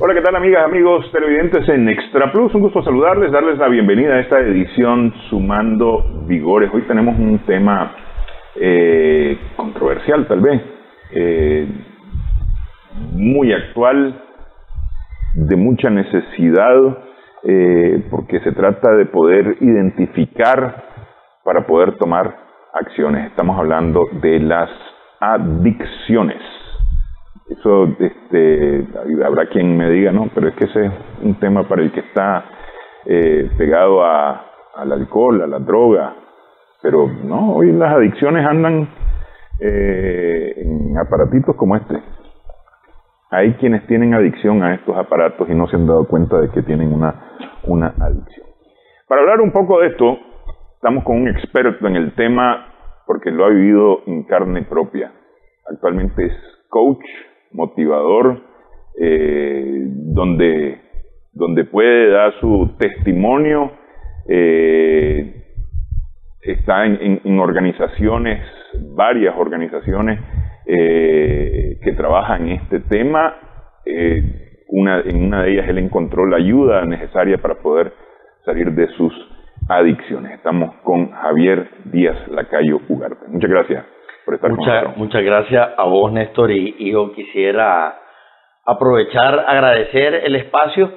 Hola, ¿qué tal amigas, amigos televidentes en Extra Plus? Un gusto saludarles, darles la bienvenida a esta edición Sumando Vigores. Hoy tenemos un tema controversial tal vez, muy actual, de mucha necesidad, porque se trata de poder identificar para poder tomar acciones. Estamos hablando de las adicciones. Eso, habrá quien me diga, no, pero es que ese es un tema para el que está pegado al alcohol, a la droga. Pero no, hoy las adicciones andan en aparatitos como este. Hay quienes tienen adicción a estos aparatos y no se han dado cuenta de que tienen una adicción. Para hablar un poco de esto, estamos con un experto en el tema porque lo ha vivido en carne propia. Actualmente es coach, motivador, donde puede dar su testimonio, está en organizaciones, varias organizaciones que trabajan en este tema. En una de ellas él encontró la ayuda necesaria para poder salir de sus adicciones. Estamos con Javier Díaz Lacayo Ugarte. Muchas gracias por estar con nosotros. Muchas gracias a vos, Néstor, y yo quisiera aprovechar, agradecer el espacio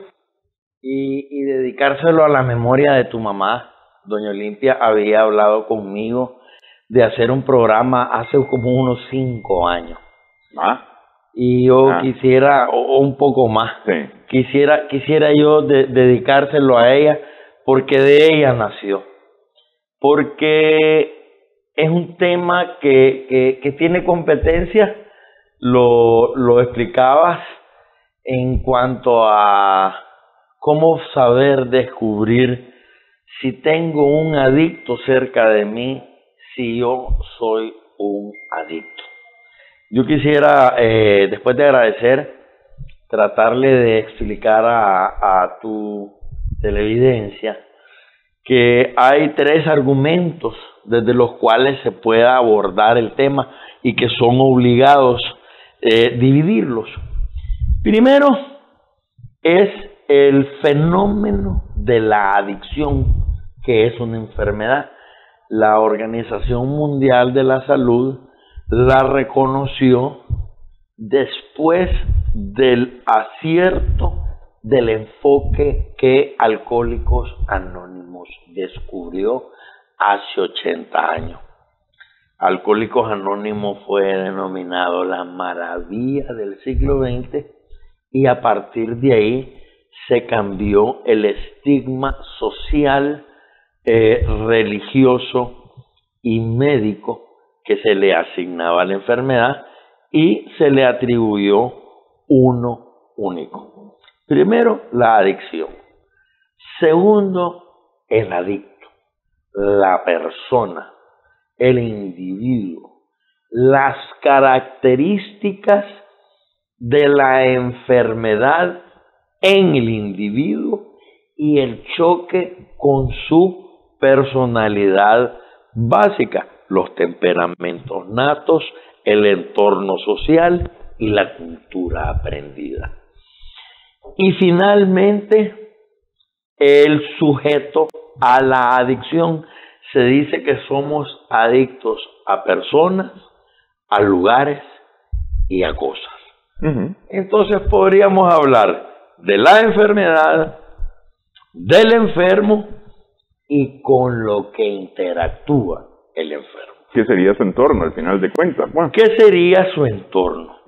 y dedicárselo a la memoria de tu mamá. Doña Olimpia había hablado conmigo de hacer un programa hace como unos 5 años. Y yo quisiera, o un poco más, sí. quisiera yo dedicárselo a ella, porque de ella nació. Porque es un tema que tiene competencia, lo explicabas en cuanto a cómo saber descubrir si tengo un adicto cerca de mí, si yo soy un adicto. Yo quisiera, después de agradecer, tratarle de explicar a tu televidencia que hay 3 argumentos desde los cuales se puede abordar el tema y que son obligados dividirlos. Primero es el fenómeno de la adicción, que es una enfermedad. La Organización Mundial de la Salud la reconoció después del acierto del enfoque que Alcohólicos Anónimos descubrió hace 80 años. Alcohólicos Anónimos fue denominado la maravilla del siglo XX y a partir de ahí se cambió el estigma social, religioso y médico que se le asignaba a la enfermedad y se le atribuyó uno único. Primero, la adicción. Segundo, el adicto, la persona, el individuo, las características de la enfermedad en el individuo y el choque con su personalidad básica, los temperamentos natos, el entorno social y la cultura aprendida. Y finalmente, el sujeto a la adicción. Se dice que somos adictos a personas, a lugares y a cosas. Entonces podríamos hablar de la enfermedad, del enfermo y con lo que interactúa el enfermo. ¿Qué sería su entorno al final de cuentas? Bueno. ¿Qué sería su entorno?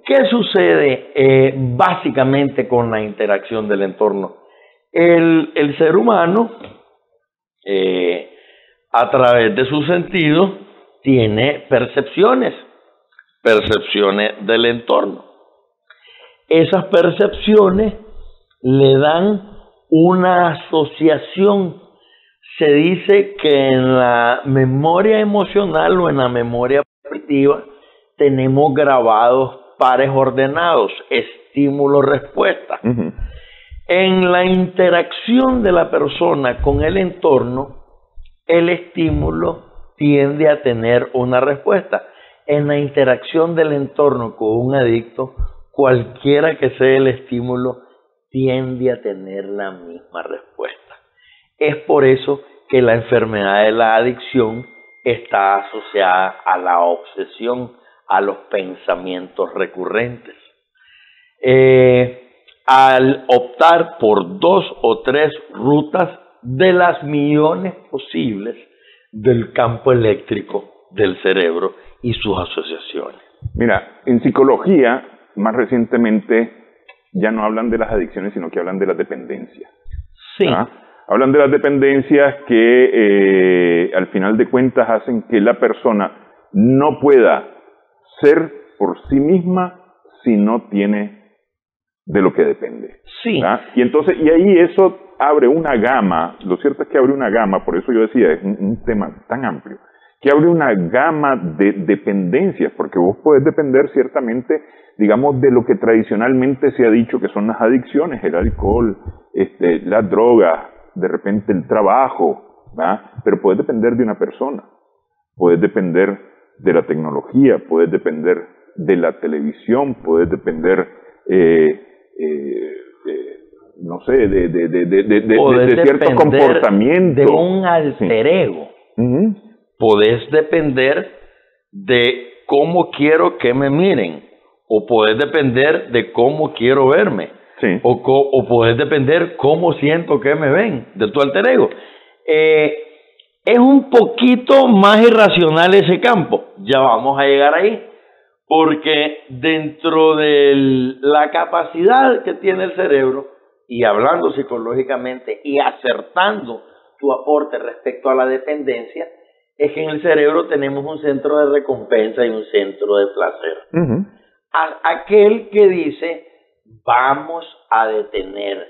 ¿Qué sucede básicamente con la interacción del entorno? El ser humano, a través de sus sentidos, tiene percepciones del entorno. Esas percepciones le dan una asociación. Se dice que en la memoria emocional o en la memoria afectiva tenemos grabados pares ordenados, estímulo-respuesta. En la interacción de la persona con el entorno, el estímulo tiende a tener una respuesta. En la interacción del entorno con un adicto, cualquiera que sea el estímulo, tiende a tener la misma respuesta. Es por eso que la enfermedad de la adicción está asociada a la obsesión, a los pensamientos recurrentes. Al optar por 2 o 3 rutas de las millones posibles del campo eléctrico del cerebro y sus asociaciones. Mira, en psicología, más recientemente, ya no hablan de las adicciones, sino que hablan de las dependencias. Sí. Hablan de las dependencias que al final de cuentas hacen que la persona no pueda ser por sí misma si no tiene de lo que depende. Sí. Y entonces, y ahí eso abre una gama, lo cierto es que abre una gama, por eso yo decía, es un tema tan amplio, que abre una gama de dependencias, porque vos podés depender ciertamente, digamos, de lo que tradicionalmente se ha dicho que son las adicciones, el alcohol, las drogas, de repente el trabajo, ¿verdad? Pero puedes depender de una persona, puedes depender de la tecnología, puedes depender de la televisión, puedes depender, no sé, de cierto comportamiento. De un alter ego. Uh-huh. Podés depender de cómo quiero que me miren, o podés depender de cómo quiero verme, sí. o podés depender cómo siento que me ven, de tu alter ego. Es un poquito más irracional ese campo, ya vamos a llegar ahí, porque dentro de la capacidad que tiene el cerebro, y hablando psicológicamente y acertando tu aporte respecto a la dependencia, es que en el cerebro tenemos un centro de recompensa y un centro de placer. Uh-huh. Aquel que dice, vamos a detener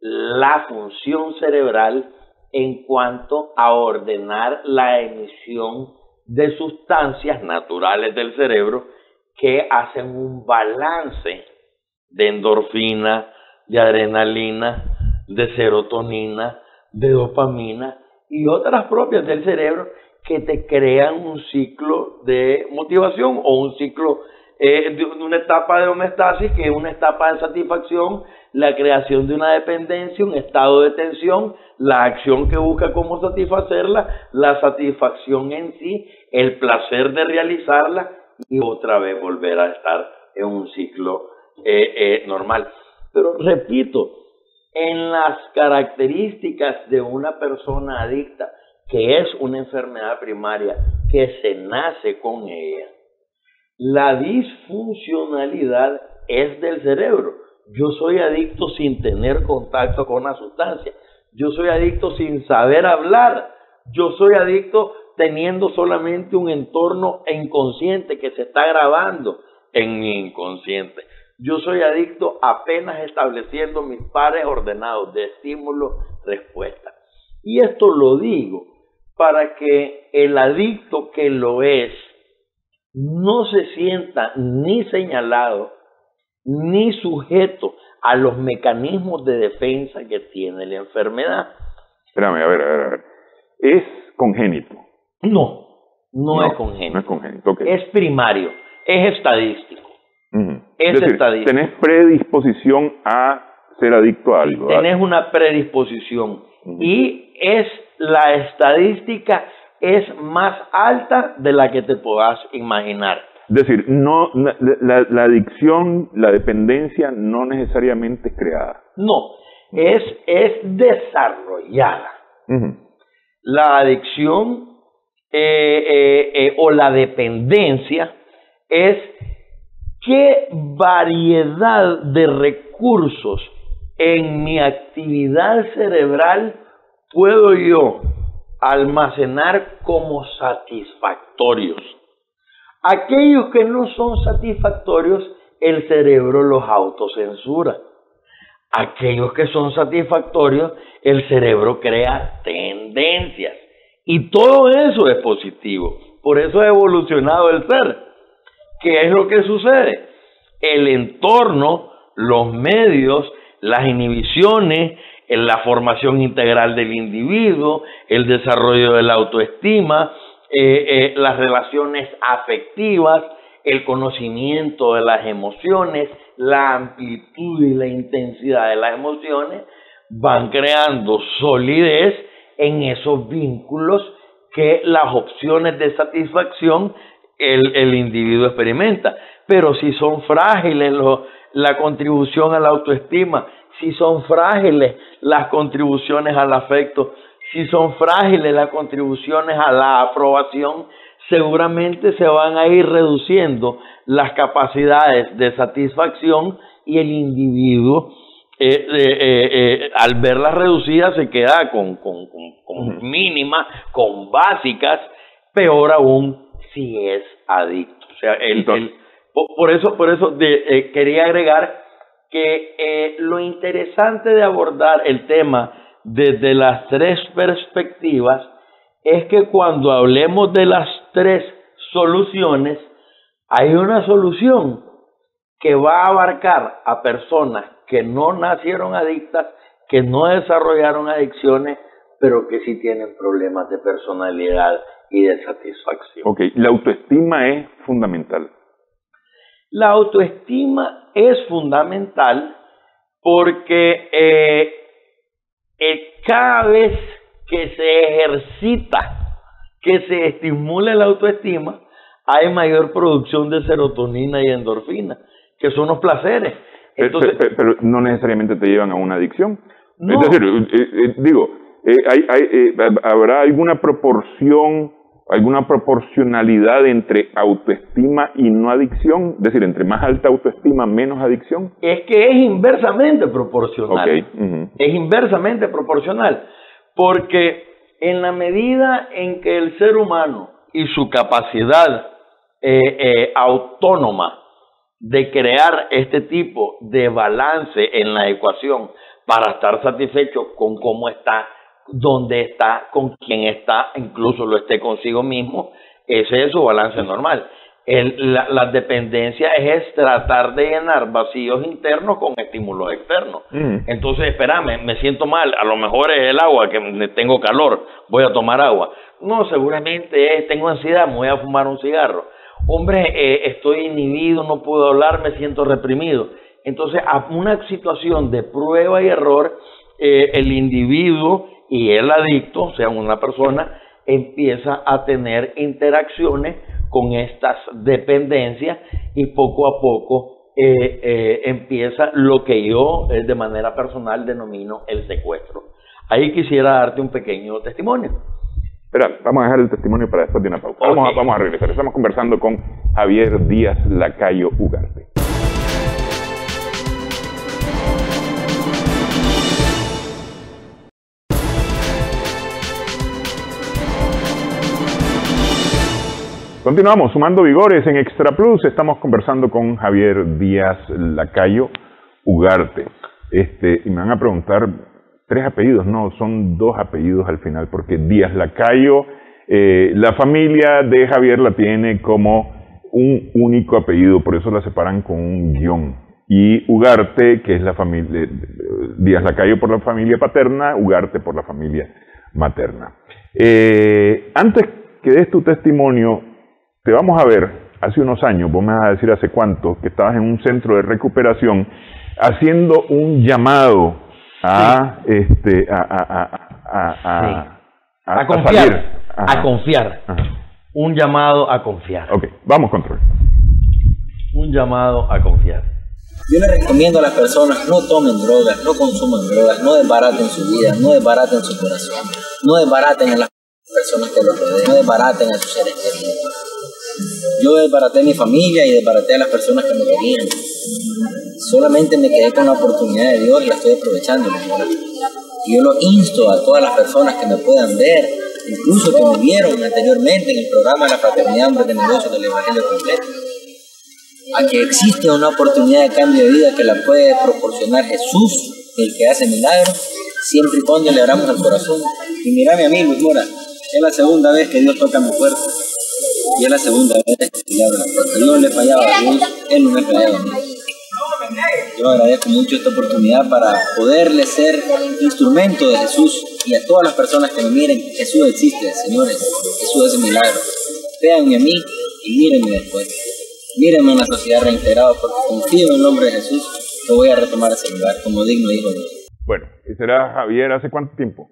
la función cerebral en cuanto a ordenar la emisión de sustancias naturales del cerebro que hacen un balance de endorfina, de adrenalina, de serotonina, de dopamina y otras propias del cerebro que te crean un ciclo de motivación o un ciclo de una etapa de homeostasis, que es una etapa de satisfacción, la creación de una dependencia, un estado de tensión, la acción que busca cómo satisfacerla, la satisfacción en sí, el placer de realizarla y otra vez volver a estar en un ciclo normal. Pero repito, en las características de una persona adicta, que es una enfermedad primaria que se nace con ella, la disfuncionalidad es del cerebro. Yo soy adicto sin tener contacto con la sustancia. Yo soy adicto sin saber hablar. Yo soy adicto teniendo solamente un entorno inconsciente que se está grabando en mi inconsciente. Yo soy adicto apenas estableciendo mis pares ordenados de estímulo-respuesta. Y esto lo digo para que el adicto que lo es no se sienta ni señalado ni sujeto a los mecanismos de defensa que tiene la enfermedad. Espérame, a ver. ¿Es congénito? No es congénito. No es congénito, okay. Es primario, es estadístico. Uh-huh. Es decir, estadístico. ¿tenés predisposición a ser adicto a algo? Tenés una predisposición. Uh-huh. Y la estadística es más alta de la que te puedas imaginar. Es decir, no, la adicción, la dependencia no necesariamente es creada. No, es desarrollada. Uh-huh. La adicción o la dependencia es qué variedad de recursos en mi actividad cerebral puedo yo almacenar como satisfactorios. Aquellos que no son satisfactorios, el cerebro los autocensura. Aquellos que son satisfactorios, el cerebro crea tendencias. Y todo eso es positivo. Por eso ha evolucionado el ser. ¿Qué es lo que sucede? El entorno, los medios, las inhibiciones, la formación integral del individuo, el desarrollo de la autoestima, las relaciones afectivas, el conocimiento de las emociones, la amplitud y la intensidad de las emociones van creando solidez en esos vínculos que las opciones de satisfacción el individuo experimenta. Pero si son frágiles la contribución a la autoestima, si son frágiles las contribuciones al afecto, si son frágiles las contribuciones a la aprobación, seguramente se van a ir reduciendo las capacidades de satisfacción y el individuo al verlas reducidas se queda con mínimas, con básicas, peor aún si es adicto. O sea, por eso quería agregar que lo interesante de abordar el tema desde las tres perspectivas es que cuando hablemos de las tres soluciones, hay una solución que va a abarcar a personas que no nacieron adictas, que no desarrollaron adicciones, pero que sí tienen problemas de personalidad y de satisfacción. Ok, la autoestima es fundamental. La autoestima es fundamental porque cada vez que se ejercita, que se estimule la autoestima, hay mayor producción de serotonina y endorfina, que son los placeres. Entonces, pero no necesariamente te llevan a una adicción. No. Es decir, ¿habrá alguna proporcionalidad entre autoestima y no adicción? Es decir, entre más alta autoestima, menos adicción. Es que es inversamente proporcional. Okay. Es inversamente proporcional. Porque en la medida en que el ser humano y su capacidad autónoma de crear este tipo de balance en la ecuación para estar satisfecho con cómo está, dónde está, con quién está, incluso lo esté consigo mismo, ese es su balance normal. Las dependencias es tratar de llenar vacíos internos con estímulos externos. Entonces, espérame, me siento mal, a lo mejor es el agua, que tengo calor, voy a tomar agua. No, seguramente tengo ansiedad, me voy a fumar un cigarro. Hombre, estoy inhibido, no puedo hablar, me siento reprimido. Entonces, a una situación de prueba y error, el individuo y el adicto, o sea, una persona, empieza a tener interacciones con estas dependencias y poco a poco empieza lo que yo de manera personal denomino el secuestro. Ahí quisiera darte un pequeño testimonio. Espera, vamos a dejar el testimonio para después de una pausa. Okay. Vamos a regresar. Estamos conversando con Javier Díaz Lacayo Ugarte. Continuamos sumando vigores en Extra Plus. Estamos conversando con Javier Díaz Lacayo Ugarte. Y me van a preguntar 3 apellidos, no, son 2 apellidos al final, porque Díaz Lacayo, la familia de Javier la tiene como un único apellido, por eso la separan con un guión. Y Ugarte, que es la familia, Díaz Lacayo por la familia paterna, Ugarte por la familia materna. Antes que des tu testimonio, te vamos a ver, hace unos años, vos me vas a decir hace cuánto, que estabas en un centro de recuperación haciendo un llamado a confiar, a confiar. Ajá. Un llamado a confiar. Ok, vamos, control. Un llamado a confiar. Yo le recomiendo a las personas, no tomen drogas, no consuman drogas, no desbaraten su vida, no desbaraten su corazón, no desbaraten a las personas que los rodean, no desbaraten a sus seres queridos. Yo desbaraté a mi familia y desbaraté a las personas que me querían. Solamente me quedé con la oportunidad de Dios y la estoy aprovechando. Y yo lo insto a todas las personas que me puedan ver, incluso que me vieron anteriormente en el programa de la Fraternidad Hombres de Negocios del Evangelio Completo, a que existe una oportunidad de cambio de vida que la puede proporcionar Jesús, el que hace milagros, siempre y cuando le abramos el corazón. Y mírame a mí, Luis Mora, es la segunda vez que Dios toca mi puerta. Y es la segunda vez que le abro la puerta. Yo no le he fallado a Dios, Él no me ha fallado a mí. Yo agradezco mucho esta oportunidad para poderle ser instrumento de Jesús y a todas las personas que me miren. Jesús existe, señores. Jesús hace milagros. Véanme a mí y mírenme después. Míreme en la sociedad reintegrado porque confío en el nombre de Jesús que voy a retomar ese lugar como digno hijo de Dios. Bueno, ¿y será Javier hace cuánto tiempo?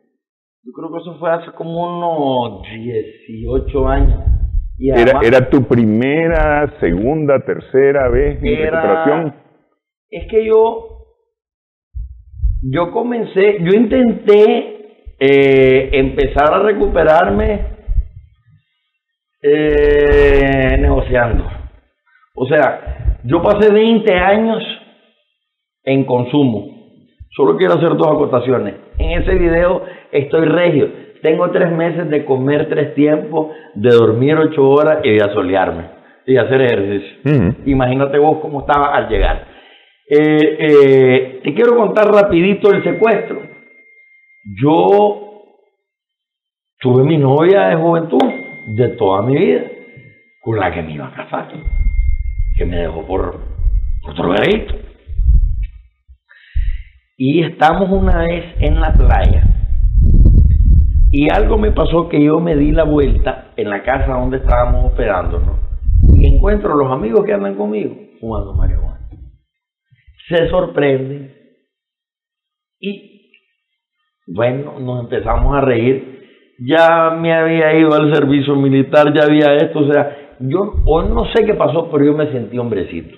Yo creo que eso fue hace como unos 18 años. Y además, ¿Era tu primera, segunda, tercera vez en recuperación? Es que yo intenté empezar a recuperarme negociando. O sea, yo pasé 20 años en consumo. Solo quiero hacer 2 acotaciones. En ese video estoy regio. Tengo 3 meses de comer 3 tiempos, de dormir 8 horas y de asolearme y de hacer ejercicio. Imagínate vos cómo estaba al llegar. Te quiero contar rapidito el secuestro. Yo tuve mi novia de juventud de toda mi vida, con la que me iba a casar, que me dejó por drogadito. Y estamos una vez en la playa y algo me pasó que yo me di la vuelta en la casa donde estábamos hospedándonos y encuentro a los amigos que andan conmigo fumando marihuana. Se sorprenden y bueno, nos empezamos a reír. Ya me había ido al servicio militar, ya había esto, o sea, yo hoy no sé qué pasó, pero yo me sentí hombrecito.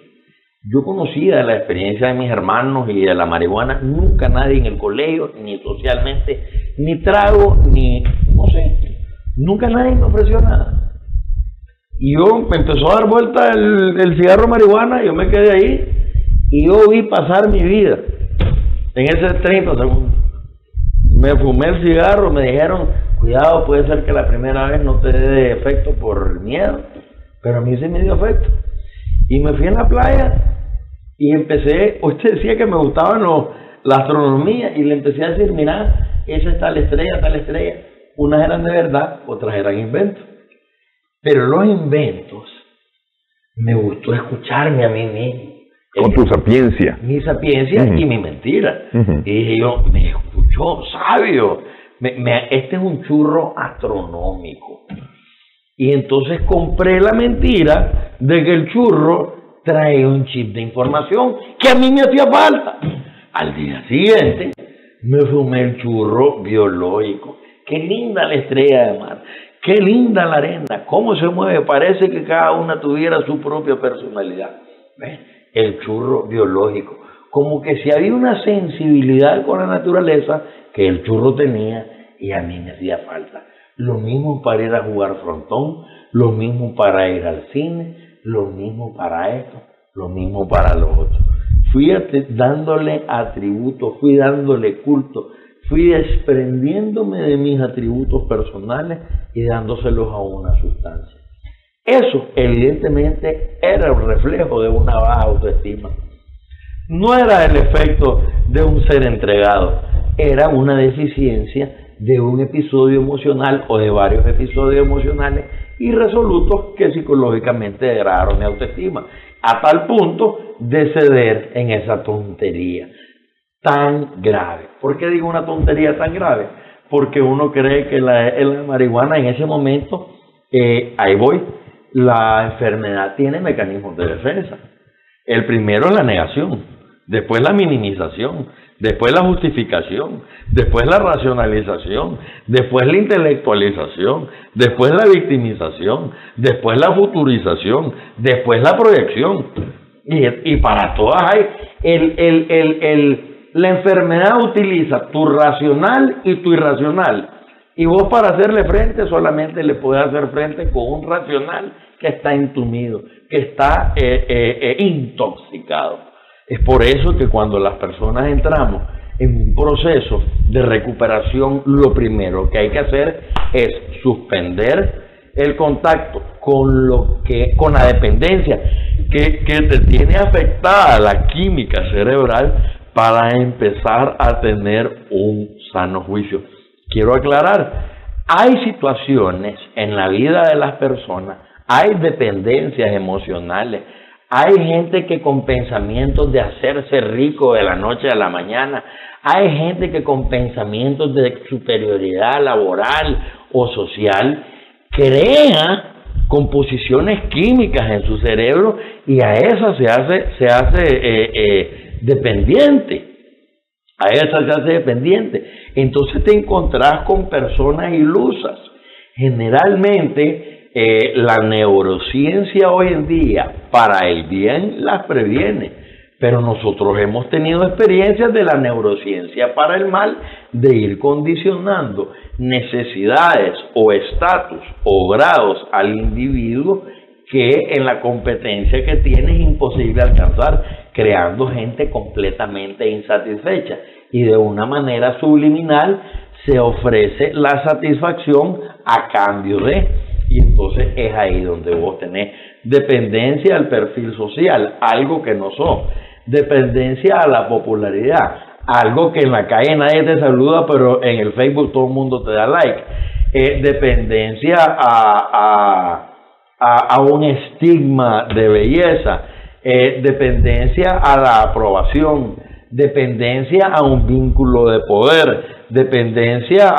Yo conocía de la experiencia de mis hermanos y de la marihuana, nunca nadie en el colegio, ni socialmente, ni trago, ni, no sé, nunca nadie me ofreció nada. Y yo me empezó a dar vuelta el cigarro marihuana, yo me quedé ahí y yo vi pasar mi vida en ese 30 segundos. Me fumé el cigarro, me dijeron, cuidado, puede ser que la primera vez no te dé efecto por miedo, pero a mí sí me dio efecto. Y me fui en la playa y empecé, usted decía que me gustaba la astronomía y le empecé a decir, mira, esa es tal estrella. Unas eran de verdad, otras eran inventos. Pero los inventos, me gustó escucharme a mí mismo. Con tu sapiencia. Mi sapiencia y mi mentira. Y dije yo, me escuchó, sabio. Este es un churro astronómico. Y entonces compré la mentira de que el churro trae un chip de información que a mí me hacía falta. Al día siguiente me fumé el churro biológico. Qué linda la estrella de mar, qué linda la arena, cómo se mueve, parece que cada una tuviera su propia personalidad. ¿Ves? El churro biológico, como que si había una sensibilidad con la naturaleza que el churro tenía y a mí me hacía falta. Lo mismo para ir a jugar frontón, lo mismo para ir al cine, lo mismo para esto, lo mismo para lo otro. Fui dándole atributos, fui dándole culto, fui desprendiéndome de mis atributos personales y dándoselos a una sustancia. Eso evidentemente era un reflejo de una baja autoestima. No era el efecto de un ser entregado, era una deficiencia de un episodio emocional o de varios episodios emocionales irresolutos que psicológicamente degradaron mi autoestima, a tal punto de ceder en esa tontería tan grave. ¿Por qué digo una tontería tan grave? Porque uno cree que la marihuana en ese momento, ahí voy, la enfermedad tiene mecanismos de defensa. El primero es la negación, después la minimización, después la justificación, después la racionalización, después la intelectualización, después la victimización, después la futurización, después la proyección. Y para todas hay la enfermedad utiliza tu racional y tu irracional. Y vos para hacerle frente solamente le podés hacer frente con un racional que está entumido, que está intoxicado. Es por eso que cuando las personas entramos en un proceso de recuperación, lo primero que hay que hacer es suspender el contacto con la dependencia que te tiene afectada la química cerebral para empezar a tener un sano juicio. Quiero aclarar, hay situaciones en la vida de las personas, hay dependencias emocionales, hay gente que con pensamientos de hacerse rico de la noche a la mañana, hay gente que con pensamientos de superioridad laboral o social crea composiciones químicas en su cerebro y a esa se hace dependiente. A esa se hace dependiente. Entonces te encontrás con personas ilusas. Generalmente la neurociencia hoy en día para el bien las previene, pero nosotros hemos tenido experiencias de la neurociencia para el mal, de ir condicionando necesidades o estatus o grados al individuo que en la competencia que tiene es imposible alcanzar, creando gente completamente insatisfecha, y de una manera subliminal se ofrece la satisfacción a cambio de, y entonces es ahí donde vos tenés dependencia al perfil social, algo que no sos, dependencia a la popularidad, algo que en la calle nadie te saluda, pero en el Facebook todo el mundo te da like, dependencia a un estigma de belleza, dependencia a la aprobación, dependencia a un vínculo de poder, dependencia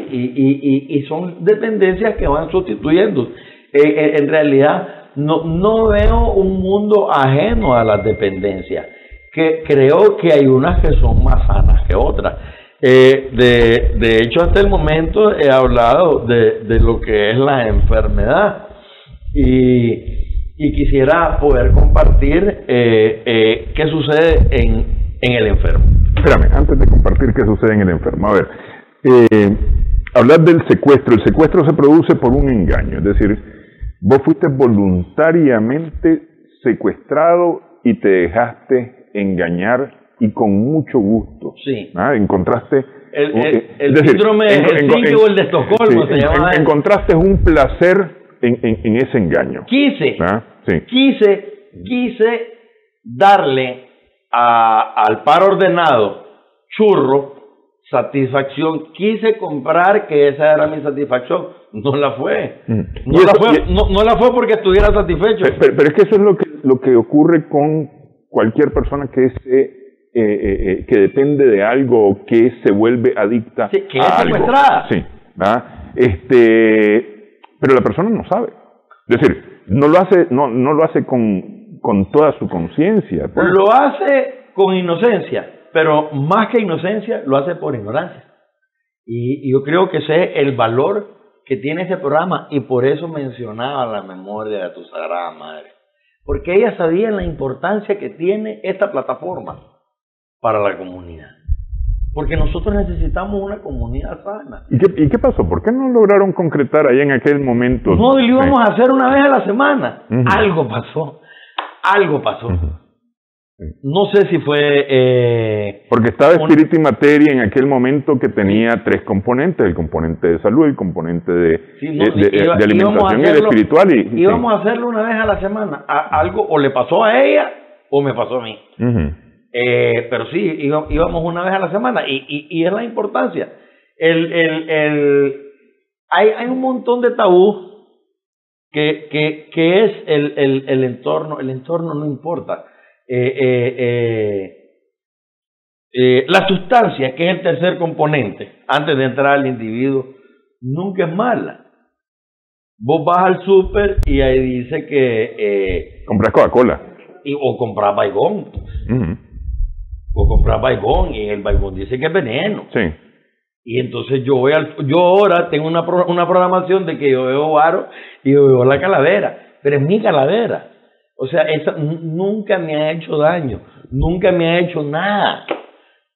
y son dependencias que van sustituyendo. En realidad no veo un mundo ajeno a las dependencias, que creo que hay unas que son más sanas que otras. De hecho, hasta el momento he hablado de lo que es la enfermedad y quisiera poder compartir qué sucede en el enfermo. Espérame, antes de compartir qué sucede en el enfermo, a ver, hablar del secuestro. El secuestro se produce por un engaño, es decir, vos fuiste voluntariamente secuestrado y te dejaste engañar, y con mucho gusto. Sí. Encontraste el síndrome Helsinki o el de Estocolmo, sí, se llama. Encontraste un placer en ese engaño. Quise darle al par ordenado churro, satisfacción, quise comprar que esa era mi satisfacción, no la fue. No la fue porque estuviera satisfecho. Pero es que eso es lo que ocurre con cualquier persona que depende de algo o que se vuelve adicta que a es algo. secuestrada. Sí, pero la persona no sabe. Es decir, no lo hace con toda su conciencia. Lo hace con inocencia, pero más que inocencia, lo hace por ignorancia. Y yo creo que ese es el valor que tiene ese programa, y por eso mencionaba la memoria de tu Sagrada Madre. Porque ella sabía la importancia que tiene esta plataforma para la comunidad. Porque nosotros necesitamos una comunidad sana. ¿Y qué pasó? ¿Por qué no lograron concretar ahí en aquel momento? No, lo íbamos a hacer una vez a la semana. Algo pasó. No sé si fue... porque estaba Espíritu y Materia en aquel momento, que tenía tres componentes: el componente de salud, el componente de alimentación y el espiritual. Íbamos a hacerlo una vez a la semana. Algo o le pasó a ella o me pasó a mí. Pero sí, íbamos una vez a la semana, y es la importancia. Hay un montón de tabú que es el entorno. El entorno no importa. La sustancia, que es el tercer componente, antes de entrar al individuo, nunca es mala. Vos vas al súper y ahí dice que... compras Coca-Cola. O compras Baigón. O comprar Baigón, y el Baigón dice que es veneno. Sí. Y entonces yo ahora tengo una programación de que yo veo varo y yo veo la calavera, pero es mi calavera. O sea, esa nunca me ha hecho daño, nunca me ha hecho nada.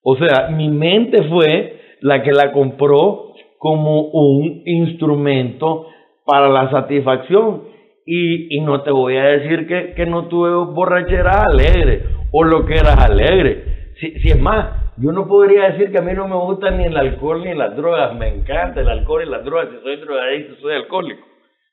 O sea, mi mente fue la que la compró como un instrumento para la satisfacción. Y no te voy a decir que no tuve borracheras alegres o lo que eras alegre. Si es más, yo no podría decir que a mí no me gusta ni el alcohol ni las drogas. Me encanta el alcohol y las drogas. Si soy drogadicto, soy alcohólico.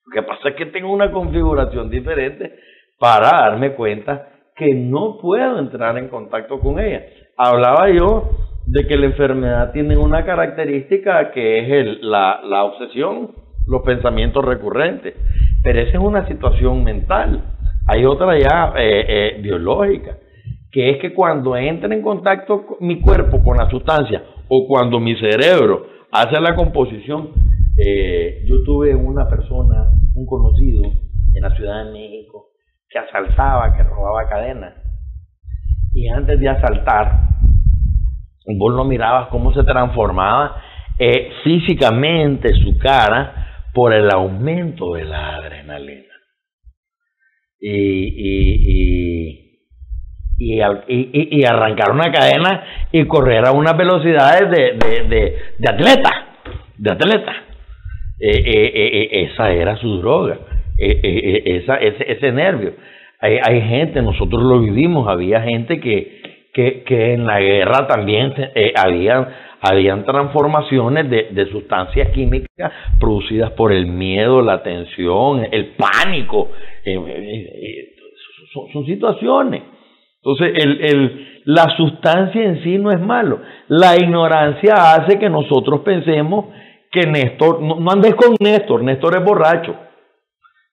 Lo que pasa es que tengo una configuración diferente para darme cuenta que no puedo entrar en contacto con ella. Hablaba yo de que la enfermedad tiene una característica que es la obsesión, los pensamientos recurrentes. Pero esa es una situación mental. Hay otra ya biológica, que es que cuando entra en contacto mi cuerpo con la sustancia, o cuando mi cerebro hace la composición, Yo tuve una persona, un conocido en la Ciudad de México, que asaltaba, que robaba cadenas. Y antes de asaltar, vos lo mirabas cómo se transformaba físicamente su cara por el aumento de la adrenalina. Y arrancar una cadena y correr a unas velocidades de atleta. Esa era su droga, ese nervio. Hay gente, nosotros lo vivimos, había gente que en la guerra también habían transformaciones de sustancias químicas producidas por el miedo, la tensión, el pánico. Son situaciones. Entonces, la sustancia en sí no es malo. La ignorancia hace que nosotros pensemos que Néstor, no andes con Néstor es borracho.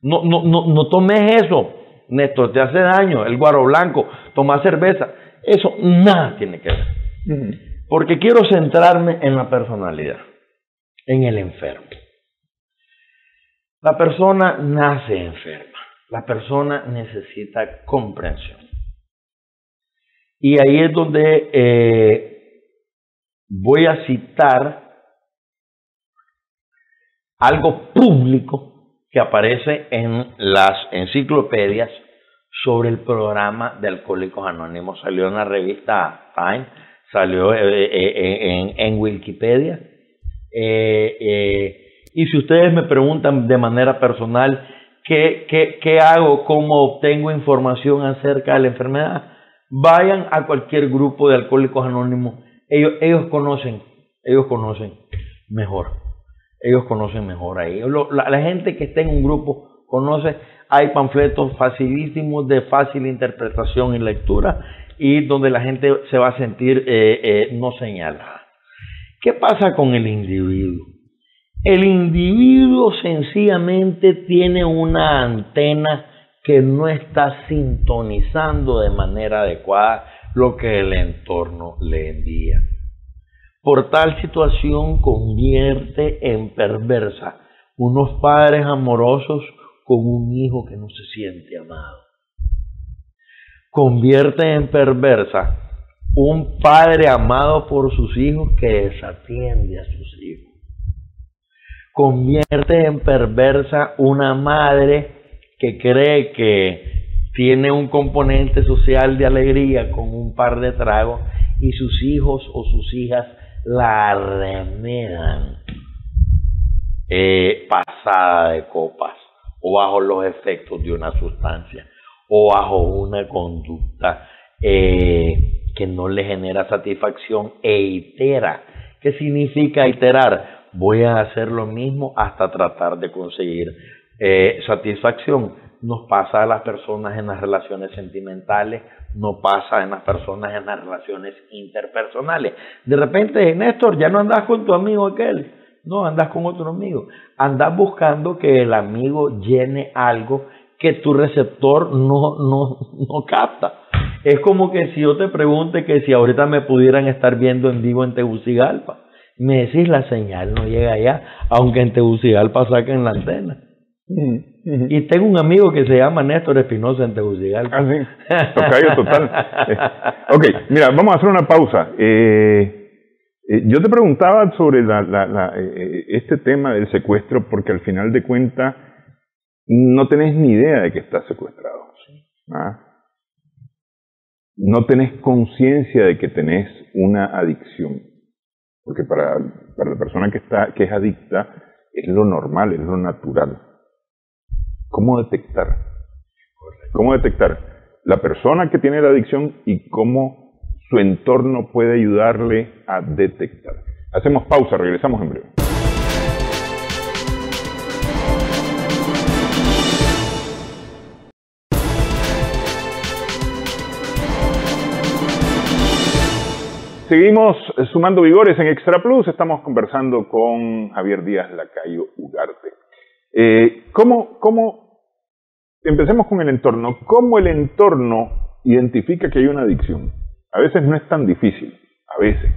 No tomes eso. Néstor te hace daño, el guaro blanco, toma cerveza. Eso nada tiene que ver. Porque quiero centrarme en la personalidad, en el enfermo. La persona nace enferma. La persona necesita comprensión. Y ahí es donde voy a citar algo público que aparece en las enciclopedias sobre el programa de Alcohólicos Anónimos. Salió en la revista Time, salió en Wikipedia. Y si ustedes me preguntan de manera personal qué hago, cómo obtengo información acerca de la enfermedad, vayan a cualquier grupo de Alcohólicos Anónimos. Ellos conocen mejor. Ellos conocen mejor ahí. La gente que está en un grupo conoce. Hay panfletos facilísimos de fácil interpretación y lectura y donde la gente se va a sentir no señalada. ¿Qué pasa con el individuo? El individuo sencillamente tiene una antena que no está sintonizando de manera adecuada lo que el entorno le envía. Por tal situación convierte en perversa unos padres amorosos con un hijo que no se siente amado. Convierte en perversa un padre amado por sus hijos que desatiende a sus hijos. Convierte en perversa una madre que cree que tiene un componente social de alegría con un par de tragos y sus hijos o sus hijas la remedan pasada de copas o bajo los efectos de una sustancia o bajo una conducta que no le genera satisfacción e itera. ¿Qué significa iterar? Voy a hacer lo mismo hasta tratar de conseguir satisfacción. Nos pasa a las personas en las relaciones sentimentales, nos pasa en las personas en las relaciones interpersonales. De repente, Néstor, ya no andas con tu amigo aquel, no, andas con otro amigo. Andas buscando que el amigo llene algo que tu receptor no capta. Es como que si yo te pregunte que si ahorita me pudieran estar viendo en vivo en Tegucigalpa, me decís la señal no llega allá, aunque en Tegucigalpa saquen la antena. Y tengo un amigo que se llama Néstor Espinosa en Tegucigalpa. Ah, sí. Tocayo total. Ok, mira, vamos a hacer una pausa. Yo te preguntaba sobre este tema del secuestro porque al final de cuentas no tenés ni idea de que estás secuestrado. ¿Ah? No tenés conciencia de que tenés una adicción. Porque para la persona que es adicta es lo normal, es lo natural. ¿Cómo detectar? ¿Cómo detectar la persona que tiene la adicción y cómo su entorno puede ayudarle a detectar? Hacemos pausa, regresamos en breve. Seguimos sumando vigores en Extra Plus. Estamos conversando con Javier Díaz Lacayo Ugarte. Empecemos con el entorno. ¿Cómo el entorno identifica que hay una adicción? A veces no es tan difícil. A veces.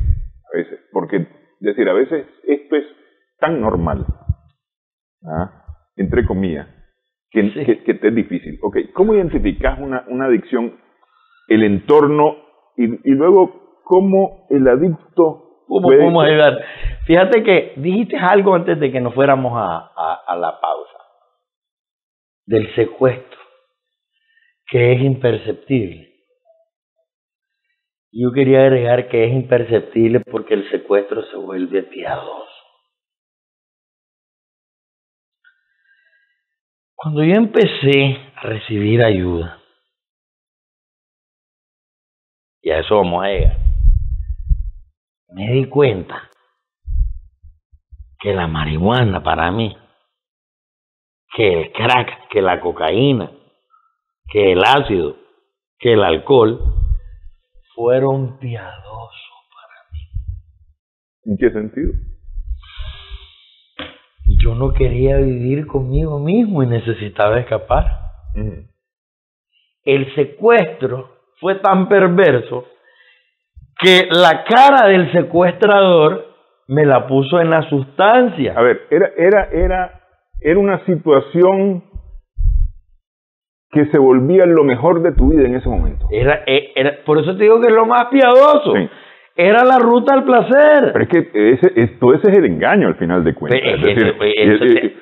Porque, es decir, a veces esto es tan normal. entre comillas, que te es difícil. Okay, ¿cómo identificas una adicción, el entorno y luego cómo el adicto ¿Cómo podemos ayudar? Fíjate que dijiste algo antes de que nos fuéramos a la pausa, del secuestro, que es imperceptible. Yo quería agregar que es imperceptible porque el secuestro se vuelve piadoso. Cuando yo empecé a recibir ayuda, y a eso vamos a llegar, me di cuenta que la marihuana para mí, que el crack, que la cocaína, que el ácido, que el alcohol, fueron piadosos para mí. ¿En qué sentido? Yo no quería vivir conmigo mismo y necesitaba escapar. El secuestro fue tan perverso que la cara del secuestrador me la puso en la sustancia. A ver, era una situación que se volvía lo mejor de tu vida en ese momento. Por eso te digo que es lo más piadoso. Sí. Era la ruta al placer. Pero es que todo ese es el engaño al final de cuentas.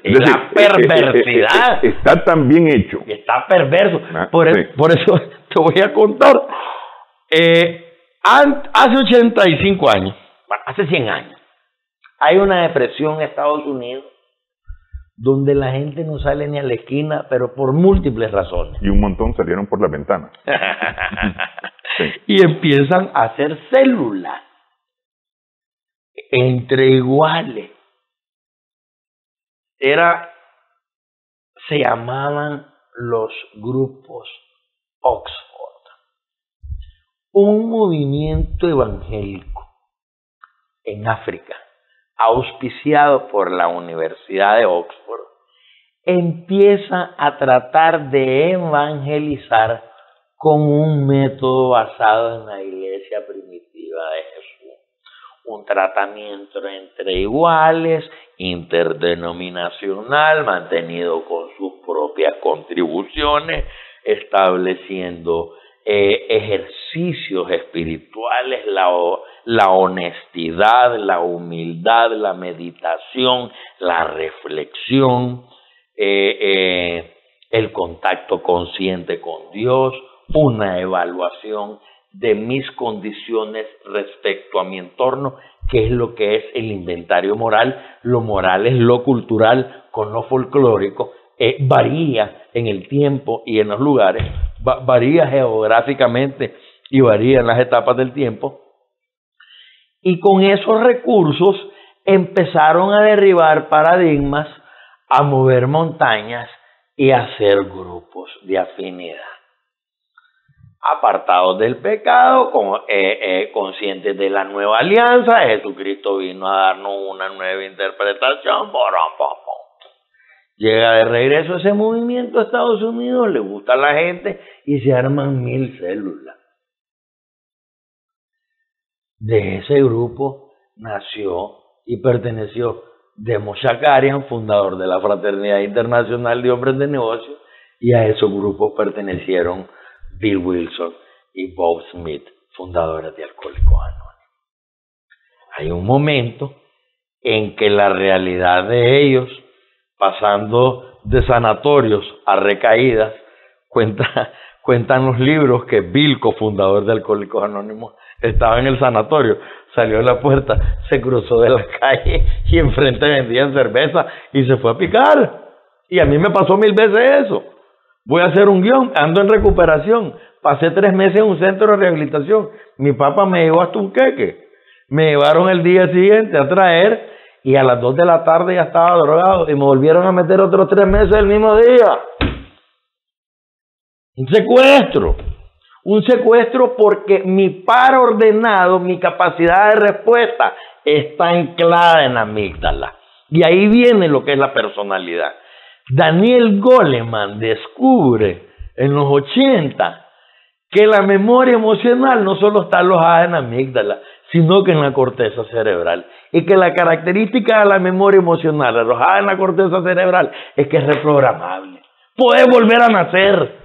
La perversidad. Está tan bien hecho. Está perverso. Por eso te voy a contar. Hace 85 años, hace 100 años, hay una depresión en Estados Unidos donde la gente no sale ni a la esquina, pero por múltiples razones. Y un montón salieron por las ventanas. Sí. Y empiezan a hacer células entre iguales. Se llamaban los grupos Oxford, un movimiento evangélico en África, auspiciado por la Universidad de Oxford, empieza a tratar de evangelizar con un método basado en la iglesia primitiva de Jesús. Un tratamiento entre iguales, interdenominacional, mantenido con sus propias contribuciones, estableciendo ejercicios espirituales, la honestidad, la humildad, la meditación, la reflexión, el contacto consciente con Dios, una evaluación de mis condiciones respecto a mi entorno, que es lo que es el inventario moral. Lo moral es lo cultural con lo folclórico, varía en el tiempo y en los lugares, varía geográficamente y varía en las etapas del tiempo. Y con esos recursos empezaron a derribar paradigmas, a mover montañas y a hacer grupos de afinidad. Apartados del pecado, conscientes de la nueva alianza, Jesucristo vino a darnos una nueva interpretación. Llega de regreso ese movimiento a Estados Unidos, le gusta a la gente y se arman 1000 células. De ese grupo nació y perteneció Demo Shakarian, fundador de la Fraternidad Internacional de Hombres de Negocios, y a esos grupos pertenecieron Bill Wilson y Bob Smith, fundadores de Alcohólicos Anónimos. Hay un momento en que la realidad de ellos, pasando de sanatorios a recaídas, cuentan los libros que Bill, cofundador de Alcohólicos Anónimos, estaba en el sanatorio, salió de la puerta, se cruzó de la calle y enfrente vendían cerveza y se fue a picar. Y a mí me pasó 1000 veces eso. Voy a hacer un guión, ando en recuperación, pasé 3 meses en un centro de rehabilitación, mi papá me llevó hasta un queque, me llevaron el día siguiente a traer y a las 2 de la tarde ya estaba drogado y me volvieron a meter otros 3 meses el mismo día. Un secuestro porque mi par ordenado, mi capacidad de respuesta está anclada en la amígdala. Y ahí viene lo que es la personalidad. Daniel Goleman descubre en los 80 que la memoria emocional no solo está alojada en la amígdala, sino que en la corteza cerebral. Y que la característica de la memoria emocional alojada en la corteza cerebral es que es reprogramable. Puedes volver a nacer.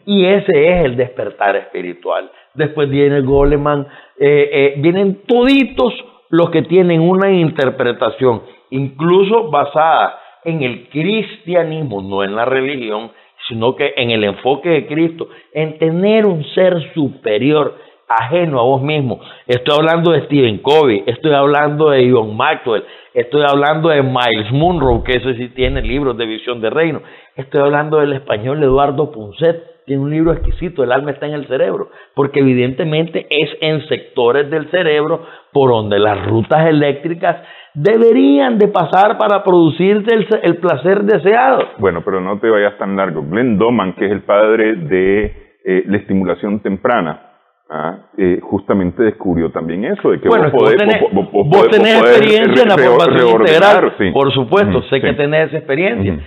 Y ese es el despertar espiritual. Después viene Goleman, vienen toditos los que tienen una interpretación, incluso basada en el cristianismo, no en la religión, sino que en el enfoque de Cristo, en tener un ser superior, ajeno a vos mismo. Estoy hablando de Stephen Covey, estoy hablando de John Maxwell, estoy hablando de Miles Monroe, que ese sí tiene libros de visión de reino. Estoy hablando del español Eduardo Punset, tiene un libro exquisito, El alma está en el cerebro, porque evidentemente es en sectores del cerebro por donde las rutas eléctricas deberían de pasar para producirte el placer deseado. Bueno, pero no te vayas tan largo. Glenn Doman, que es el padre de la estimulación temprana, justamente descubrió también eso, de que bueno, vos tenés experiencia en la formación integral, sí. Por supuesto, sé que tenés experiencia.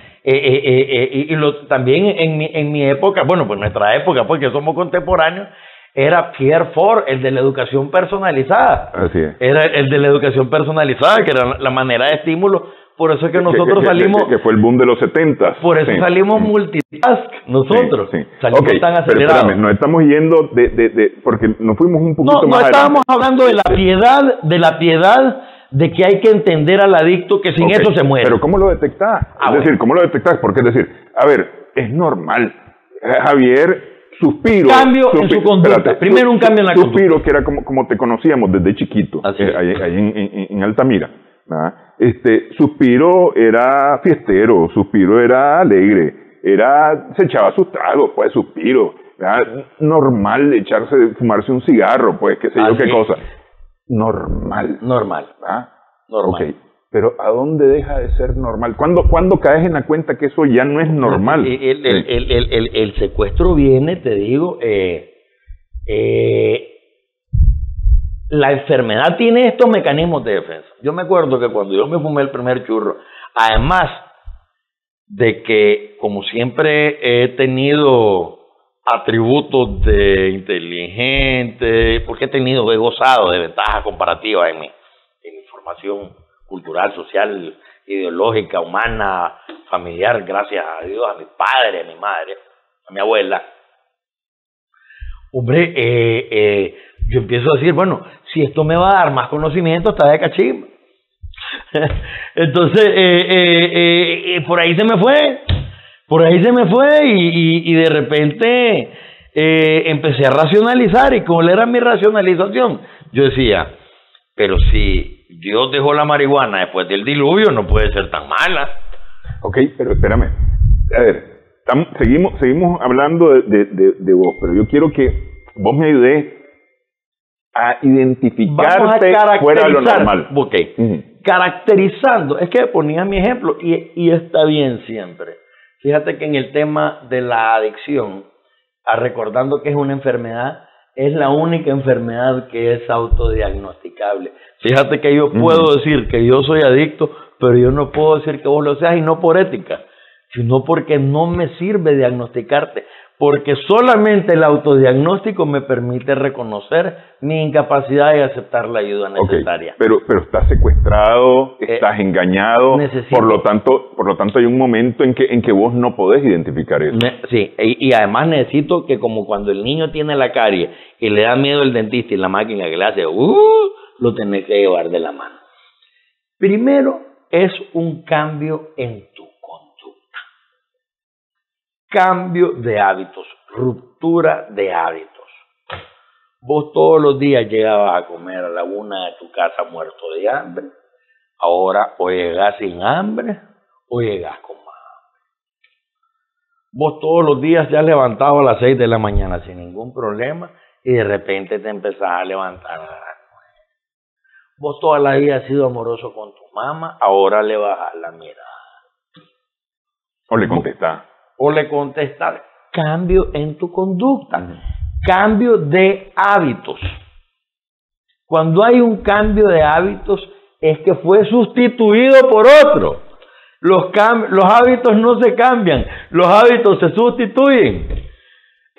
También en mi época, bueno, pues nuestra época, porque somos contemporáneos, era Pierre Ford, el de la educación personalizada. Así es. Era el de la educación personalizada, que era la manera de estímulo. Por eso es que nosotros salimos... Que fue el boom de los 70. Por eso salimos multitask nosotros. Salimos tan acelerados. Pero espérame, nos estamos yendo porque nos fuimos un poquito más adelante. No, estábamos hablando de la piedad de que hay que entender al adicto que sin eso se muere. Pero ¿cómo lo detectás? Decir, ¿cómo lo detectás? Porque es decir, a ver, es normal. Javier... Cambio en su conducta. Espérate, primero un cambio en la conducta. Suspiro, que era como te conocíamos desde chiquito, ahí en Altamira. Suspiro era fiestero, Suspiro era alegre, se echaba sus tragos, pues Suspiro. Normal fumarse un cigarro, pues, qué sé yo qué cosa. Normal. Normal. Okay. Pero ¿a dónde deja de ser normal? ¿Cuándo caes en la cuenta que eso ya no es normal? El secuestro viene, te digo, la enfermedad tiene estos mecanismos de defensa. Yo me acuerdo que cuando yo me fumé el primer churro, además de que, como siempre he tenido atributos de inteligente, porque he gozado de ventajas comparativas en mi formación cultural, social, ideológica, humana, familiar, gracias a Dios, a mi padre, a mi madre, a mi abuela. Hombre, yo empiezo a decir, bueno, si esto me va a dar más conocimiento, está de cachimba. Entonces, por ahí se me fue y de repente empecé a racionalizar. ¿Y cuál era mi racionalización? Yo decía, pero si Dios dejó la marihuana después del diluvio, no puede ser tan mala. Ok, pero espérame. A ver, seguimos hablando de vos, pero yo quiero que vos me ayudes a identificarte fuera de lo normal. Ok. Caracterizando, es que ponía mi ejemplo y está bien siempre. Fíjate que en el tema de la adicción, recordando que es una enfermedad, es la única enfermedad que es autodiagnosticable. Fíjate que yo puedo decir que yo soy adicto, pero yo no puedo decir que vos lo seas, y no por ética, sino porque no me sirve diagnosticarte, porque solamente el autodiagnóstico me permite reconocer mi incapacidad y aceptar la ayuda necesaria. Pero estás secuestrado, estás engañado, por lo tanto hay un momento en que vos no podés identificar eso. Sí, y además necesito que, como cuando el niño tiene la carie y le da miedo el dentista y la máquina que le hace, lo tenés que llevar de la mano. Primero es un cambio en tu conducta. Cambio de hábitos, ruptura de hábitos. Vos todos los días llegabas a comer a la 1 de tu casa muerto de hambre. Ahora o llegás sin hambre o llegás con más hambre. Vos todos los días ya levantado a las 6 de la mañana sin ningún problema y de repente te empezás a levantar a las 9. Vos toda la vida has sido amoroso con tu mamá, ahora le bajas la mirada. O le contestás. Cambio en tu conducta. Cambio de hábitos. Cuando hay un cambio de hábitos es que fue sustituido por otro. Los hábitos no se cambian, los hábitos se sustituyen.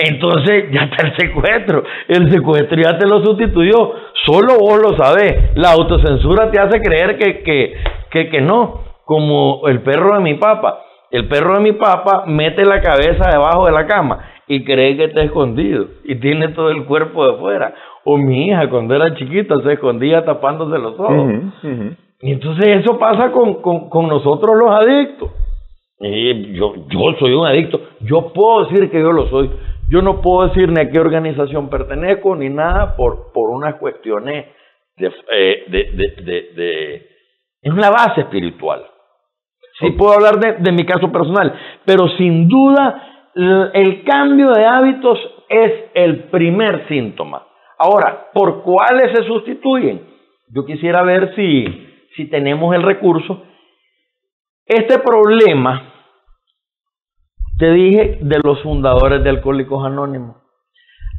Entonces ya está el secuestro. El secuestro ya te lo sustituyó. Solo vos lo sabés. La autocensura te hace creer que no. Como el perro de mi papá. El perro de mi papá mete la cabeza debajo de la cama y cree que está escondido y tiene todo el cuerpo de fuera. O mi hija cuando era chiquita se escondía tapándose los ojos. Y entonces eso pasa con nosotros los adictos. Y yo soy un adicto. Yo puedo decir que yo lo soy. Yo no puedo decir ni a qué organización pertenezco ni nada por unas cuestiones en una base espiritual. Sí puedo hablar de mi caso personal, pero sin duda el cambio de hábitos es el primer síntoma. Ahora, ¿por cuáles se sustituyen? Yo quisiera ver si tenemos el recurso. Este problema, te dije, de los fundadores de Alcohólicos Anónimos,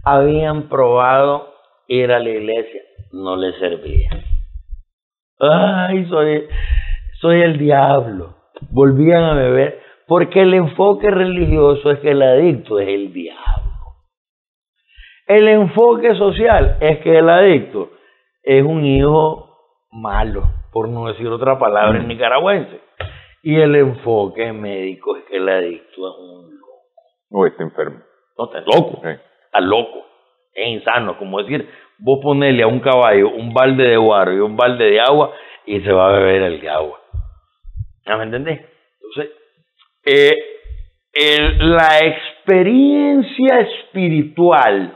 habían probado ir a la iglesia, no les servía. Ay, soy el diablo. Volvían a beber, porque el enfoque religioso es que el adicto es el diablo. El enfoque social es que el adicto es un hijo malo, por no decir otra palabra en nicaragüense. Y el enfoque médico es que el adicto es un loco. O está enfermo. No, está loco. Está loco. Es insano. Como decir, vos ponele a un caballo un balde de guaro y un balde de agua y se va a beber el de agua. ¿Ya me entendés? Entonces, la experiencia espiritual,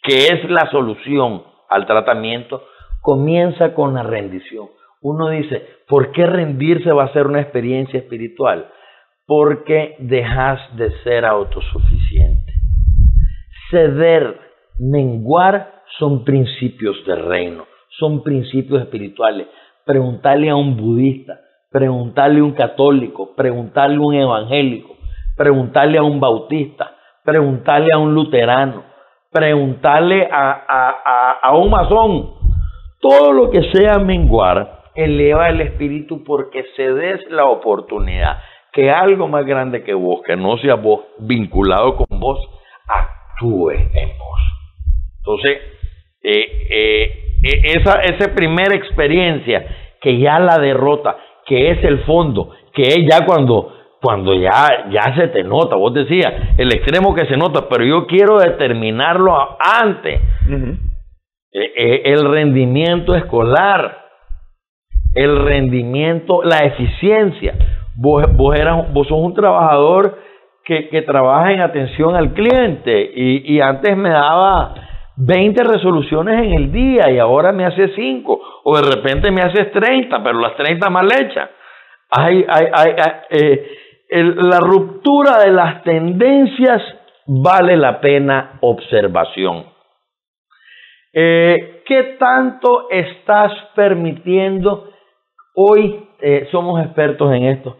que es la solución al tratamiento, comienza con la rendición. Uno dice, ¿por qué rendirse va a ser una experiencia espiritual? Porque dejas de ser autosuficiente. Ceder, menguar, son principios de reino, son principios espirituales. Preguntarle a un budista, preguntarle a un católico, preguntarle a un evangélico, preguntarle a un bautista, preguntarle a un luterano, preguntarle a un masón. Todo lo que sea menguar eleva el espíritu porque se des la oportunidad que algo más grande que vos, que no sea vos, vinculado con vos, actúe en vos. Entonces, esa primera experiencia que ya la derrota, que es el fondo, que es ya cuando ya se te nota, vos decías, el extremo que se nota, pero yo quiero determinarlo antes. El rendimiento escolar, el rendimiento, la eficiencia. Vos sos un trabajador que trabaja en atención al cliente y antes me daba 20 resoluciones en el día y ahora me hace 5 o de repente me haces 30, pero las 30 mal hechas. La ruptura de las tendencias vale la pena observación. ¿Qué tanto estás permitiendo? Hoy somos expertos en esto.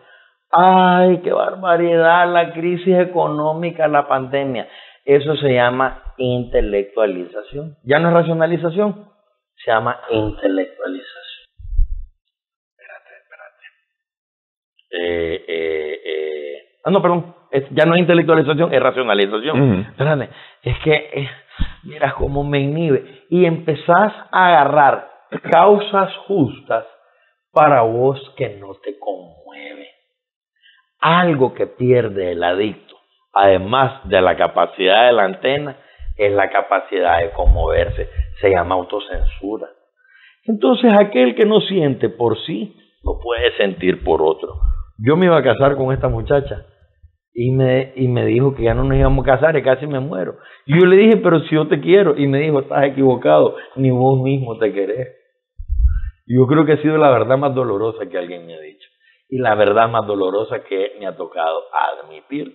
¡Ay, qué barbaridad! La crisis económica, la pandemia. Eso se llama intelectualización. Ya no es racionalización, se llama intelectualización. No, perdón. Ya no es intelectualización, es racionalización. Espérate. Es que, mira cómo me inhibe. Y empezás a agarrar causas justas para vos que no te conmueve. Algo que pierde el adicto, además de la capacidad de la antena, es la capacidad de conmoverse. Se llama autocensura. Entonces, aquel que no siente por sí, no puede sentir por otro. Yo me iba a casar con esta muchacha y me dijo que ya no nos íbamos a casar y casi me muero. Y yo le dije, pero si yo te quiero. Y me dijo, estás equivocado, ni vos mismo te querés. Y yo creo que ha sido la verdad más dolorosa que alguien me ha dicho. Y la verdad más dolorosa que me ha tocado admitir.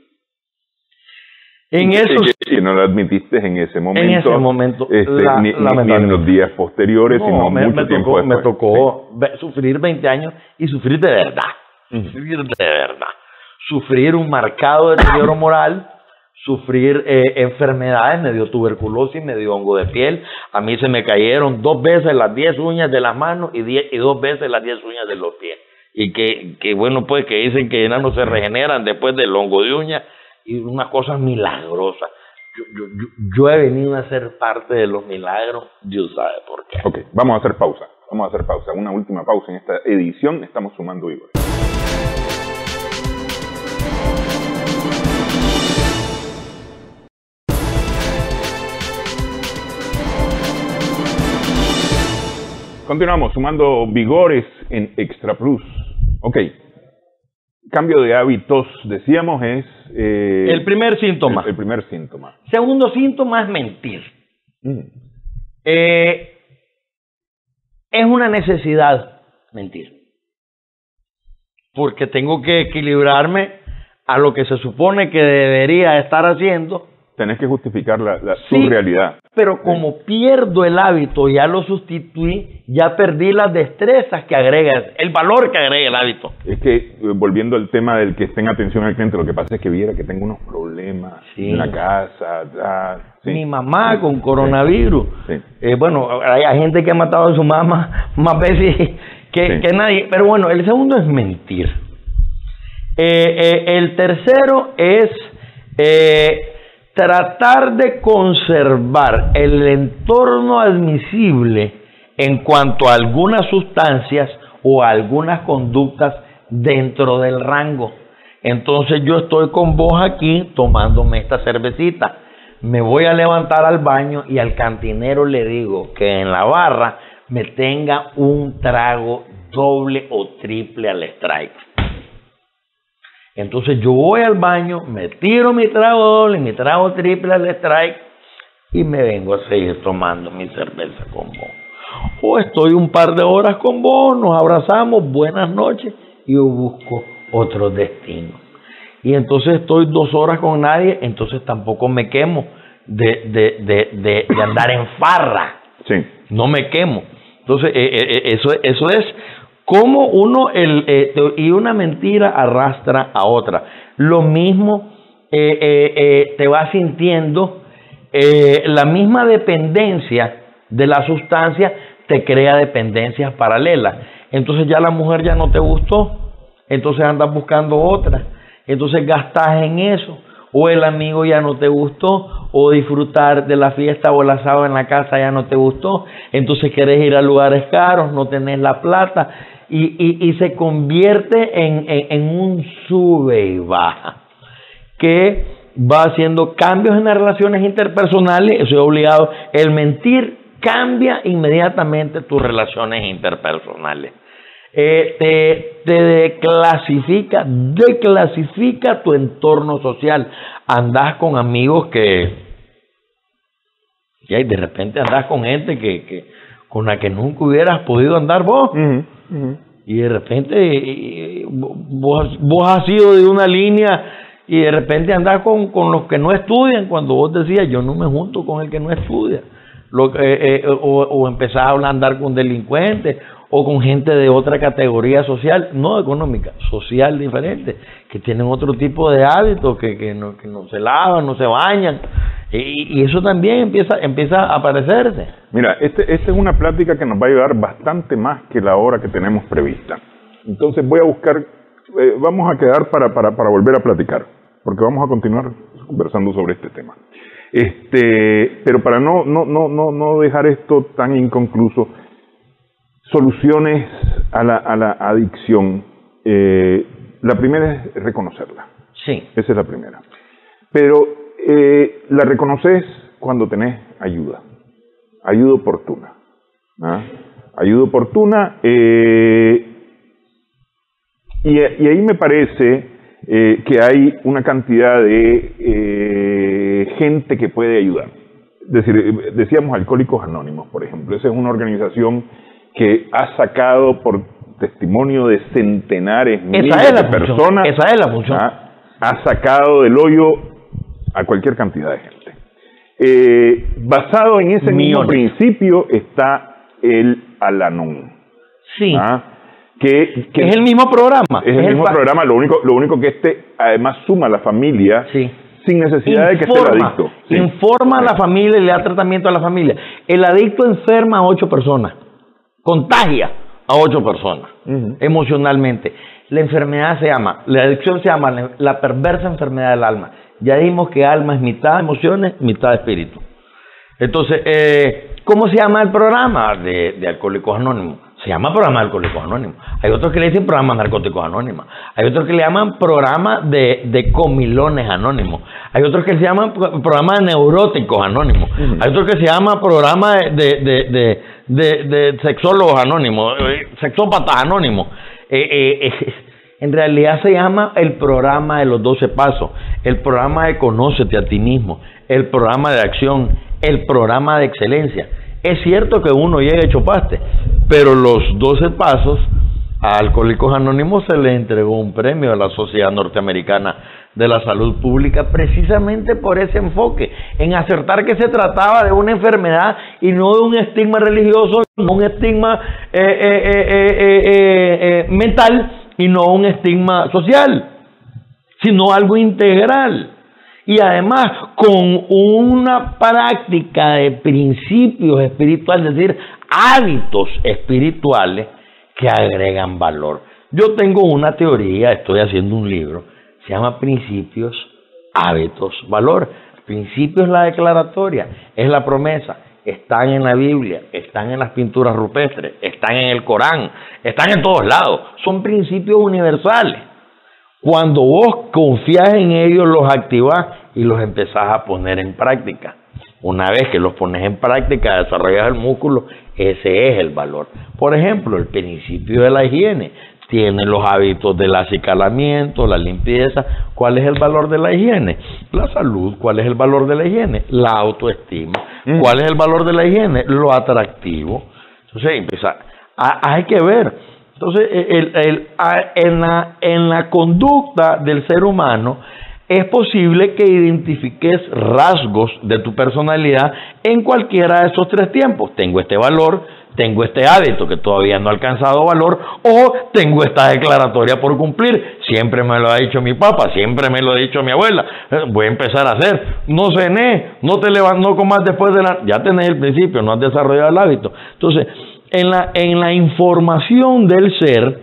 Que no lo admitiste en ese momento. En ese momento. Ni en los días posteriores, sino mucho tiempo después. Me tocó sufrir 20 años y sufrir de verdad. Sufrir de verdad. Sufrir un marcado deterioro moral, sufrir enfermedades, me dio tuberculosis, me dio hongo de piel. A mí se me cayeron 2 veces las 10 uñas de las manos y 2 veces las 10 uñas de los pies. Y que bueno, pues que dicen que ya no se regeneran después del hongo de uña. y unas cosas milagrosas. Yo he venido a ser parte de los milagros, Dios sabe por qué. Ok, vamos a hacer pausa. Una última pausa en esta edición. Estamos sumando Igor. Continuamos sumando vigores en Extra Plus. Ok. Cambio de hábitos, decíamos, es... el primer síntoma. El primer síntoma. Segundo síntoma es mentir. Es una necesidad mentir. Porque tengo que equilibrarme a lo que se supone que debería estar haciendo. Tenés que justificar tu realidad. Pero como pierdo el hábito, ya lo sustituí, ya perdí las destrezas que agrega, el valor que agrega el hábito. Es que, volviendo al tema del que esté en atención al cliente, lo que pasa es que viera que tengo unos problemas en la casa. Mi mamá con coronavirus. Bueno, hay gente que ha matado a su mamá más veces que nadie. Pero bueno, el segundo es mentir. El tercero es... tratar de conservar el entorno admisible en cuanto a algunas sustancias o a algunas conductas dentro del rango. Entonces yo estoy con vos aquí tomándome esta cervecita. Me voy a levantar al baño y al cantinero le digo que en la barra me tenga un trago doble o triple al strike. Entonces yo voy al baño, me tiro mi trago doble, mi trago triple al strike y me vengo a seguir tomando mi cerveza con vos. O estoy un par de horas con vos, nos abrazamos, buenas noches, y yo busco otro destino. Y entonces estoy 2 horas con nadie, entonces tampoco me quemo de andar en farra. Sí. No me quemo. Entonces eso es... Cómo uno y una mentira arrastra a otra. Lo mismo te va sintiendo, la misma dependencia de la sustancia te crea dependencias paralelas. Entonces ya la mujer ya no te gustó, entonces andas buscando otra, entonces gastas en eso. O el amigo ya no te gustó, o disfrutar de la fiesta o el asado en la casa ya no te gustó, entonces querés ir a lugares caros, no tenés la plata, y se convierte en un sube y baja, que va haciendo cambios en las relaciones interpersonales. Eso es obligado. El mentir cambia inmediatamente tus relaciones interpersonales. Te declasifica tu entorno social. Andás con amigos que de repente andás con gente con la que nunca hubieras podido andar vos. Y de repente vos has sido de una línea y de repente andás con los que no estudian, cuando vos decías yo no me junto con el que no estudia. O empezás a andar con delincuentes o con gente de otra categoría social, no económica, social diferente, que tienen otro tipo de hábitos, que no se lavan, no se bañan, y eso también empieza a aparecerse. Mira, esta es una plática que nos va a ayudar bastante más que la hora que tenemos prevista. Entonces voy a buscar, vamos a quedar para volver a platicar, porque vamos a continuar conversando sobre este tema. Pero para no dejar esto tan inconcluso, soluciones a la adicción. La primera es reconocerla. Sí. Esa es la primera. Pero la reconoces cuando tenés ayuda. Ayuda oportuna. Ayuda oportuna. Y ahí me parece que hay una cantidad de gente que puede ayudar. Es decir, decíamos Alcohólicos Anónimos, por ejemplo. Esa es una organización que ha sacado por testimonio de centenares, miles de personas. Esa es la función. Ha sacado del hoyo a cualquier cantidad de gente. Basado en ese mismo principio está el Al-Anon. Sí. Que es el mismo programa. Es el mismo programa, lo único que además suma a la familia. Sí. Sin necesidad de que esté el adicto. Sí. Informa a la familia y le da tratamiento a la familia. El adicto enferma a 8 personas. Contagia a 8 personas emocionalmente. La adicción se llama la perversa enfermedad del alma. Ya dijimos que alma es mitad emociones, mitad espíritu. Entonces, ¿cómo se llama el programa de Alcohólicos Anónimos? Se llama programa de Alcohólicos Anónimos. Hay otros que le dicen programa de Narcóticos Anónimos. Hay otros que le llaman programa de Comilones Anónimos. Hay otros que se llaman programa de Neuróticos Anónimos. Hay otros que se llama programa de Sexólogos Anónimos, Sexópatas Anónimos. En realidad se llama el programa de los 12 pasos, el programa de Conócete a ti mismo, el programa de acción, el programa de excelencia. Es cierto que uno llega hecho paste, pero los 12 pasos a Alcohólicos Anónimos se le entregó un premio a la Sociedad Norteamericana de la Salud Pública precisamente por ese enfoque, en acertar que se trataba de una enfermedad y no de un estigma religioso, no un estigma mental y no un estigma social, sino algo integral. Y además con una práctica de principios espirituales, es decir, hábitos espirituales que agregan valor. Yo tengo una teoría, estoy haciendo un libro, se llama Principios, Hábitos, Valor. Principios es la declaratoria, es la promesa, están en la Biblia, están en las pinturas rupestres, están en el Corán, están en todos lados, son principios universales. Cuando vos confías en ellos, los activás y los empezás a poner en práctica. Una vez que los pones en práctica, desarrollas el músculo, ese es el valor. Por ejemplo, el principio de la higiene tiene los hábitos del acicalamiento, la limpieza. ¿Cuál es el valor de la higiene? La salud. ¿Cuál es el valor de la higiene? La autoestima. ¿Cuál es el valor de la higiene? Lo atractivo. Entonces, hay que ver. Entonces, en la conducta del ser humano es posible que identifiques rasgos de tu personalidad en cualquiera de esos tres tiempos. Tengo este valor, tengo este hábito que todavía no ha alcanzado valor, o tengo esta declaratoria por cumplir. Siempre me lo ha dicho mi papá, siempre me lo ha dicho mi abuela. Voy a empezar a hacer. No cené, no te levantas, no comas después de la... Ya tenés el principio, no has desarrollado el hábito. Entonces, en la información del ser,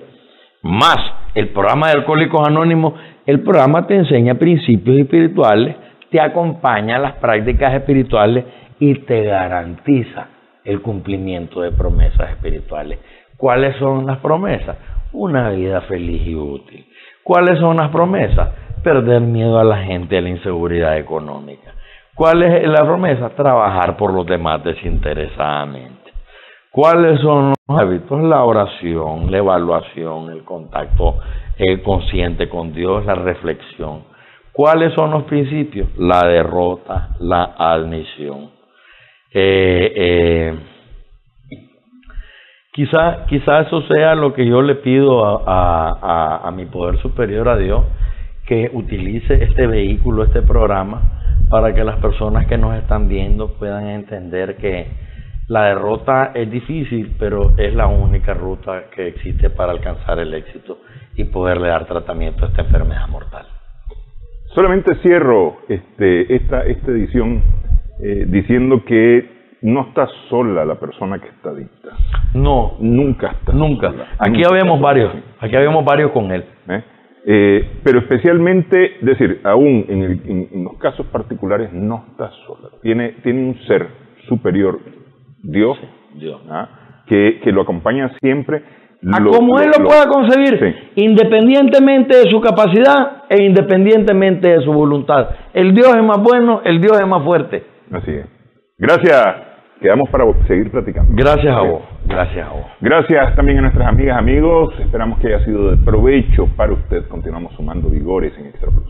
más el programa de Alcohólicos Anónimos, el programa te enseña principios espirituales, te acompaña a las prácticas espirituales y te garantiza el cumplimiento de promesas espirituales. ¿Cuáles son las promesas? Una vida feliz y útil. ¿Cuáles son las promesas? Perder miedo a la gente, a la inseguridad económica. ¿Cuál es la promesa? Trabajar por los demás desinteresadamente. ¿Cuáles son los hábitos? La oración, la evaluación, el contacto consciente con Dios, la reflexión. ¿Cuáles son los principios? La derrota, la admisión. Quizá eso sea lo que yo le pido a mi poder superior, a Dios, que utilice este vehículo, este programa, para que las personas que nos están viendo puedan entender que la derrota es difícil, pero es la única ruta que existe para alcanzar el éxito y poderle dar tratamiento a esta enfermedad mortal. Solamente cierro esta edición diciendo que no está sola la persona que está adicta. No, nunca está. Nunca. Sola. Aquí habemos varios con él. Pero especialmente, es decir, aún en los casos particulares no está sola. Tiene un ser superior, Dios, que lo acompaña siempre. Como él lo pueda conseguir, sí, independientemente de su capacidad e independientemente de su voluntad. El Dios es más bueno, el Dios es más fuerte. Así es. Gracias. Quedamos para seguir platicando. Gracias a vos. Gracias a vos. Gracias también a nuestras amigas, amigos. Esperamos que haya sido de provecho para usted. Continuamos sumando vigores en Extra Plus.